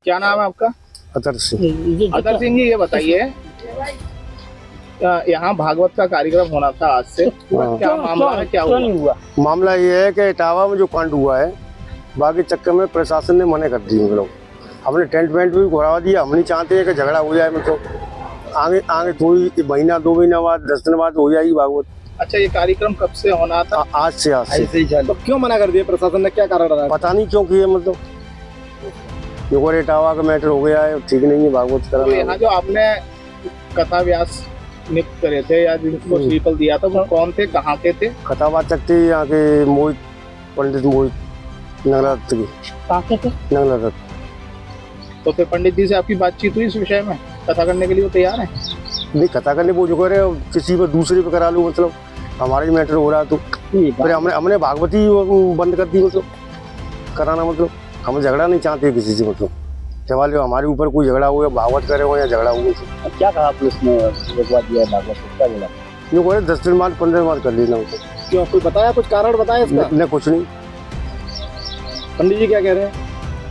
क्या नाम है आपका? अतर सिंह। अतर सिंह जी, ये बताइए, यहाँ भागवत का कार्यक्रम होना था आज से, क्या मामला है, क्या क्यों नहीं हुआ? मामला ये है कि इटावा में जो कांड हुआ है, बाकी चक्कर में प्रशासन ने मना कर दी। हम लोग हमने टेंट वेंट भी घुरा दिया। हम नहीं चाहते हैं कि झगड़ा हो जाए, मतलब आगे आगे थोड़ी महीना 2 महीना बाद 10 दिन बाद हो जाएगी भागवत। अच्छा, ये कार्यक्रम कब से होना था? आज से तो क्यों मना कर दिया प्रशासन ने, क्या कारण रहा? पता नहीं क्यों किए, मतलब जो इटावा का मैटर हो गया है, ठीक नहीं है भागवत तो कराना। यहाँ जो आपने कथा व्यास नियुक्त करे थे या जिनको श्रीफल दिया था, वो कौन थे, कहाँ के थे? कथावाचक थे यहाँ के मोहित, पंडित मोहित नगरदत्त की। कहाँ के थे? नगरदत्त। तो फिर पंडित जी से आपकी बातचीत हुई इस विषय में? कथा करने के लिए वो तैयार है? नहीं, कथा करने वो जो करे किसी पर दूसरे पे करा लो, मतलब हमारे मैटर हो रहा है तो फिर हमने भागवती बंद कर दी, मतलब कराना। मतलब हम झगड़ा नहीं चाहते किसी से, मतलब सवाल हमारे ऊपर कोई झगड़ा हो या भागवत करे हो या झगड़ा हो। क्या कहा पुलिस ने? रुकवा दिया भागवत को, क्या बोला? यूँ करे 10 दिन बाद 15 दिन बाद कर लेना उनको। क्यों, कोई बताया, कुछ कारण बताया इसका? न कुछ नहीं। पंडित जी क्या कह रहे हैं?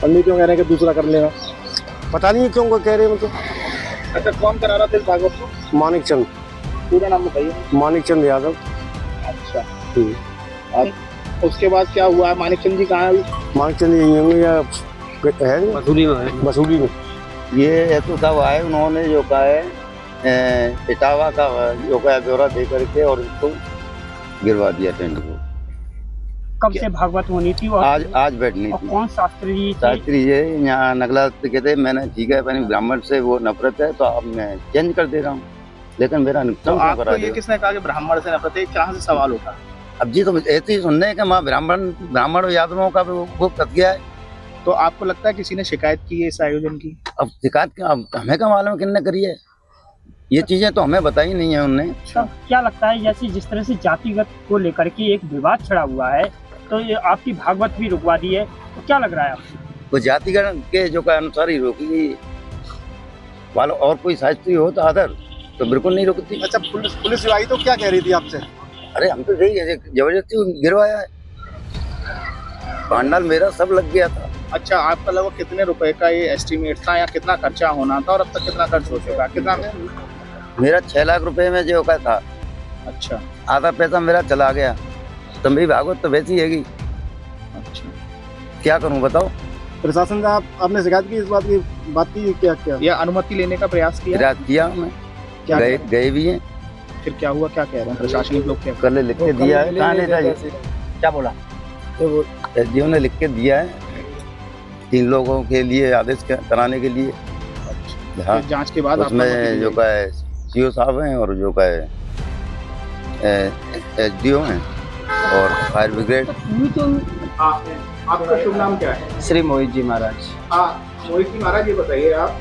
पंडित क्यों कह रहे हैं कि दूसरा कर लेगा? पता नहीं क्यों कह रहे हैं, मतलब। अच्छा, कौन करा रहा था इस भागवत को? मानिक चंद। पूरा नाम बताइए। मानिक चंद यादव। अच्छा, अब उसके बाद क्या हुआ है? मानिक चंद जी कहाँ है अभी? मानिक चंद यही होंगे या है मसूरी में है। मसूरी में। ये तो तब आए, उन्होंने जो कहा है इटावा का जो का ब्यौरा दे करके और इसको गिरवा दिया टेंट को। कब से भागवत होनी थी? और आज बैठनी और थी। कौन शास्त्री जी थे? शास्त्री ये यहाँ नगला कहते, मैंने ठीक है, मैंने ब्राह्मण से वो नफरत है तो अब मैं चेंज कर दे रहा हूँ, लेकिन मेरा तो नुकसान क्यों आपको करा ये दे? किसने कहा कि ब्राह्मण से नफरत है? कहाँ से सवाल उठा? अब जी तो ऐसे ही सुनने हैं कि माँ ब्राह्मण यादवों का वो कट गया है। तो आपको लगता है किसी ने शिकायत की है इस आयोजन की? अब शिकायत अब हमें क्या मालूम किसने करी है, ये चीजें तो हमें बताई नहीं है उनने। तब क्या लगता है, जैसे जिस तरह से जातिगत को लेकर के एक विवाद छिड़ा हुआ है, तो ये आपकी भागवत भी रुकवा दी है, तो क्या लग रहा है आपको? वो जातिगण के जो का अनुसार ही रोकी वालों, और कोई शास्त्री हो तो आदर तो बिल्कुल नहीं रोकती। अच्छा, पुलिस जो आई तो क्या कह रही थी आपसे? अरे हम तो यही है, जबरदस्ती गिरवाया है, पांडाल मेरा सब लग गया था। अच्छा, आपका लगभग कितने रुपए का ये एस्टिमेट था या कितना खर्चा होना था, और अब तक कितना खर्च हो चुका है? कितना? मेरा 6 लाख रुपए में जो का था। अच्छा, आधा पैसा मेरा चला गया, तो मेरी भागवत तो वैसी हैगी। अच्छा, क्या करूं बताओ? प्रशासन से आपने शिकायत की, इस बात की क्या क्या? या अनुमति लेने का प्रयास किया? प्रयास किया मैं, क्या गए भी हैं। फिर क्या हुआ, क्या कह रहे हैं प्रशासनिक लोग? क्या कल लिख के दिया है, कहाँ ले जाइए? क्या बोला? एसडीओ ने लिख के दिया है 3 लोगों के लिए आदेश कराने के लिए। हाँ, फिर जांच के बाद उसमें जो का है सीओ साहब हैं और जो का है एसडीओ हैं और फायर ब्रिगेड। आपका शुभ नाम क्या है? श्री मोहित जी महाराज। हाँ, मोहित जी महाराज, ये बताइए, आप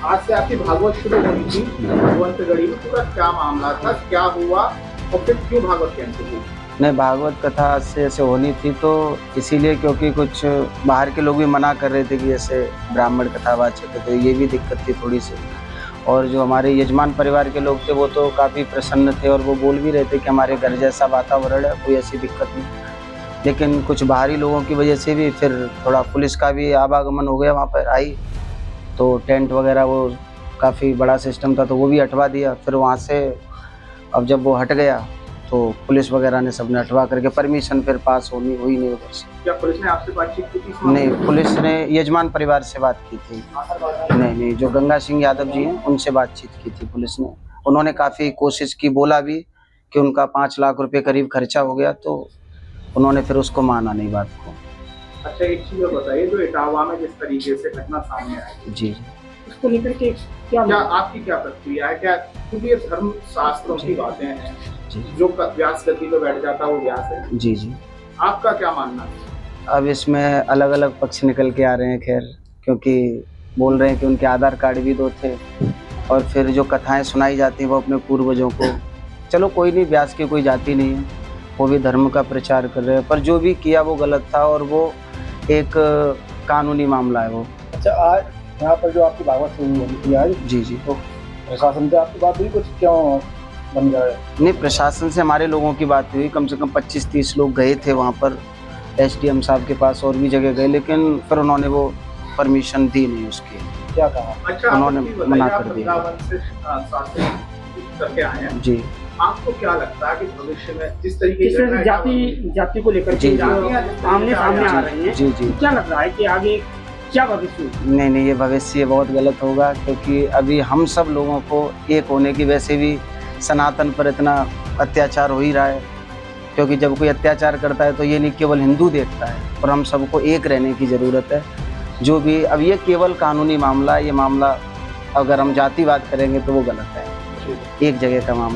आज से आपकी भागवत शुरू होनी थी भगवंतगढ़ी में, पूरा क्या मामला था, क्या हुआ और फिर क्यों भागवत कैंसिल हुई? नहीं, भागवत कथा से ऐसे होनी थी तो इसीलिए, क्योंकि कुछ बाहर के लोग भी मना कर रहे थे कि ऐसे ब्राह्मण कथावाचक है, तो ये भी दिक्कत थी थोड़ी सी। और जो हमारे यजमान परिवार के लोग थे वो तो काफ़ी प्रसन्न थे और वो बोल भी रहे थे कि हमारे घर जैसा वातावरण है, कोई ऐसी दिक्कत नहीं। लेकिन कुछ बाहरी लोगों की वजह से भी फिर थोड़ा पुलिस का भी आवागमन हो गया, वहाँ पर आई तो टेंट वगैरह वो काफ़ी बड़ा सिस्टम था तो वो भी हटवा दिया। फिर वहाँ से अब जब वो हट गया तो पुलिस वगैरह ने सबने हटवा करके परमिशन फिर पास हुई नहीं उधर से। क्या पुलिस ने आपसे बातचीत की थी? नहीं, पुलिस ने यजमान परिवार से बात की थी। नहीं, जो गंगा सिंह यादव जी हैं उनसे बातचीत की थी पुलिस ने। उन्होंने काफ़ी कोशिश की, बोला भी कि उनका 5 लाख रुपए करीब खर्चा हो गया, तो उन्होंने फिर उसको माना नहीं बात को। अच्छा, एक चीज बताइए, जो इटावा में जिस तरीके से घटना सामने आई, जी, उसको लेकर के क्या आपकी क्या प्रतिक्रिया है? क्या, क्योंकि ये धर्म शास्त्रों की बातें हैं, जो व्यास गति पे बैठ जाता है वो व्यास है। जी जी, आपका क्या मानना है? अब इसमें अलग अलग पक्ष निकल के आ रहे हैं, खैर, क्योंकि बोल रहे हैं कि उनके आधार कार्ड भी 2 थे और फिर जो कथाएं सुनाई जाती हैं वो अपने पूर्वजों को। चलो कोई नहीं, व्यास की कोई जाति नहीं है, वो भी धर्म का प्रचार कर रहे हैं, पर जो भी किया वो गलत था और वो एक कानूनी मामला है वो। अच्छा, आज यहाँ पर जो आपकी भागवत शुरू होनी थी आज, जी जी, तो प्रशासन से आपकी बात हुई, कुछ क्यों बन गया है? नहीं, प्रशासन से हमारे लोगों की बात हुई, कम से कम 25-30 लोग गए थे वहाँ पर एसडीएम साहब के पास, और भी जगह गए, लेकिन फिर उन्होंने वो परमिशन दी नहीं उसकी। क्या कहा? अच्छा, उन्होंने आप ये बताइए, मना आप कर दिया। वृंदावन से शासन करके आए हैं, जी आपको क्या लगता है कि भविष्य में जिस तरीके जिस तरह से जाति को लेकर जी, के जी। आमने सामने आ रही हैं, जी जी। क्या लग रहा है कि आगे क्या भविष्य होगा? नहीं, ये भविष्य बहुत गलत होगा, क्योंकि अभी हम सब लोगों को एक होने की, वैसे भी सनातन पर इतना अत्याचार हो ही रहा है, क्योंकि जब कोई अत्याचार करता है तो ये नहीं केवल हिंदू देखता है, और हम सबको एक रहने की ज़रूरत है। जो भी अब ये केवल कानूनी मामला है, ये मामला अगर हम जातिवाद करेंगे तो वो गलत है, एक जगह का मामला।